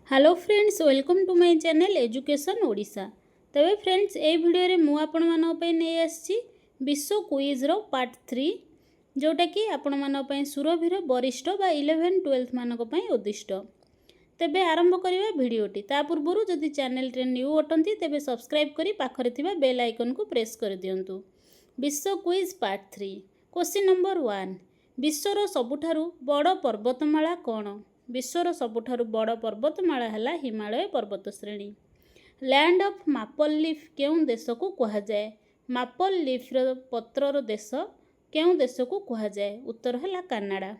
Hello friends, welcome to my channel education Odisha. तबे friends ए video रे मु आपण मानो पय नै आछि विश्व क्विज रो पार्ट 3 जोटा कि आपण मानो पय सुरभीर वरिष्ठ बा 11 12 मानको पय उद्दिष्ट। तबे आरंभ करिवा वीडियोटी। ता पूर्वरु जदि चैनल रे न्यू अटंती तबे सब्सक्राइब करी पाखरे थिबा बेल आइकन को प्रेस कर दियंतु। विश्व क्विज पार्ट 3 क्वेश्चन नंबर 1 विश्वर सबुठारु बड़ पर्वतमाला कोन? विश्वर सबुठारु बड़ पर्वतमाला है हिमालय पर्वत श्रेणी। लैंड ऑफ मापल लीफ केउं देश को कहा जाए? मापल लीफ पत्रर देश केउं देश को कहा जाए? उत्तर है कनाडा।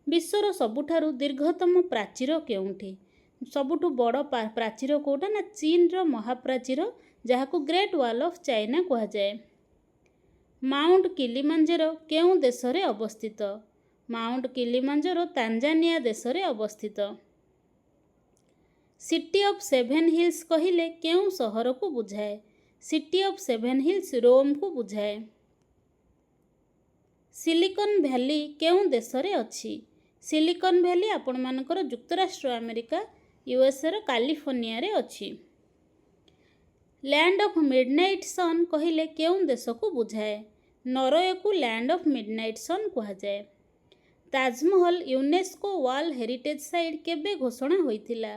विश्वर सबुठारु दीर्घतम प्राचीर केउंठी? सबुठु बड़ प्राचीर कोटा ना चीन रो महाप्राचीर जहाको ग्रेट वॉल ऑफ चाइना कहा जाए। माउंट किलिमांजारो केउं देश रे अवस्थित? माउंट किलिमांजारो तांजानिया देश रे अवस्थित। सिटी ऑफ सेवेन हिल्स कहिले केउं शहर को बुझाए? सिटी ऑफ सेवेन हिल्स रोम को बुझाए। सिलिकॉन वैली केउं देश रे अछि? सिलिकॉन वैली आपण मानकर युक्तराष्ट्र अमेरिका यूएसए रो कैलिफोर्निया रे अछि। लैंड ऑफ मिडनाइट सन कहिले केउं देश को बुझाए? नॉर्वे को लैंड ऑफ मिडनाइट सन कहा जाए। Taj Mahal UNESCO world heritage site केबे घोषणा होइथिला?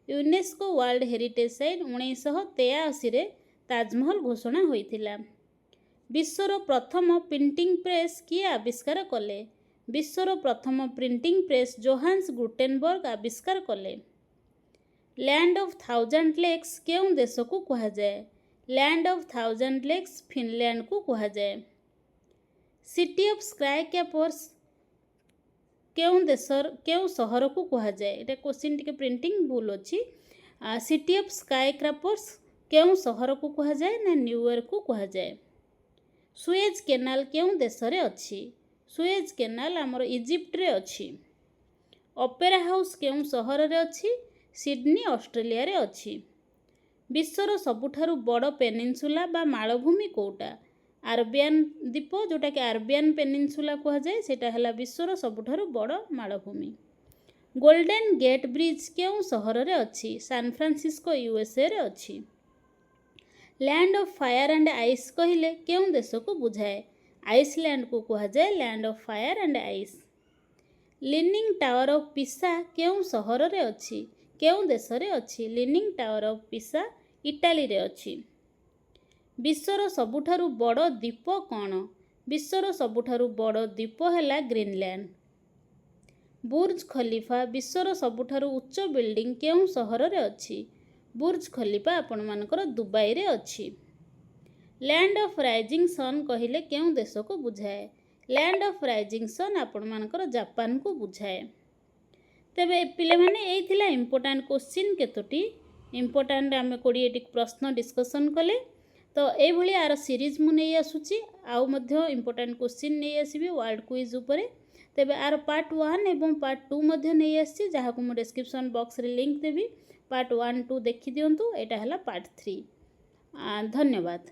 यूनेस्को वर्ल्ड हेरिटेज साइट 1983 रे ताजमहल घोषणा होइथिला। विश्वर प्रथम प्रिंटिंग प्रेस किए आविष्कार कले? विश्वर प्रथम प्रिंटिंग प्रेस जोहान्स गुटेनबर्ग आविष्कार कले। लैंड ऑफ थाउजेंड लेक्स केउं देश को कहा जाए? Land of thousand lakes Finland को कहा जाए। सिटी ऑफ स्काई कैपर्स केउं देशर केउं शहर को कहा जाए? एटा क्वेश्चन टिके प्रिंटिंग भूल अछि। सिटी ऑफ स्काई क्रैपर्स केउं शहर को कहा जाए? ना न्यूयॉर्क को कहा जाए। सुएज कैनाल केउं देश रे अछि? सुएज कैनाल हमर इजिप्ट रे अछि। ओपेरा हाउस केउं शहर रे अछि? सिडनी ऑस्ट्रेलिया रे अछि। विश्वर सबुठारु बड़ पेनिनसुला बा मालभूमि कोटा? आरबियन द्वीप जोटा कि आरबियन पेनिनसुला कहा जाए सेटा हला विश्वर सबुठारु बड़ मालभूमि। गोल्डन गेट ब्रिज केउं शहर रे अछि? सान फ्रांसिस्को यूएसए रे अछि। Land of fire and ice कहिले केउं देश को बुझाए? आइसलैंड को कहा जाए land of fire and ice. Leaning tower of पिसा केउं शहर रे अछि? केउं देश रे अछि? लीनिंग टावर ऑफ पिसा इटाली रे अछि। विश्वर सबुठारु बड़ द्वीप कोन? विश्वर सबुठारु बड़ द्वीप हैला ग्रीनलैंड। बुर्ज खलीफा विश्वर सबुठारु उच्च बिल्डिंग केउं शहर रे अछि? बुर्ज खलीफा आपण मानकर दुबई रे अछि। लैंड ऑफ राइजिंग सन कहिले केउं देश को बुझाए? लैंड ऑफ राइजिंग सन आपण मानकर जापान को बुझाए। तेबे पिले माने एई थिला इंपोर्टेंट क्वेश्चन केतोटी इंपोर्टेंट आमे 20 टी प्रश्न डिस्कशन कले। तो ए भली आर सीरीज मु नै आसुची आउ मध्य इंपोर्टेंट क्वेश्चन नै आसीबी वर्ल्ड क्विज उपरे। तेबे आर पार्ट 1 एवं पार्ट 2 मध्य नै आसी जहा को मु डिस्क्रिप्शन बॉक्स रे लिंक देबी। पार्ट 1 2 देखि दियंतु। एटा हला पार्ट 3। धन्यवाद।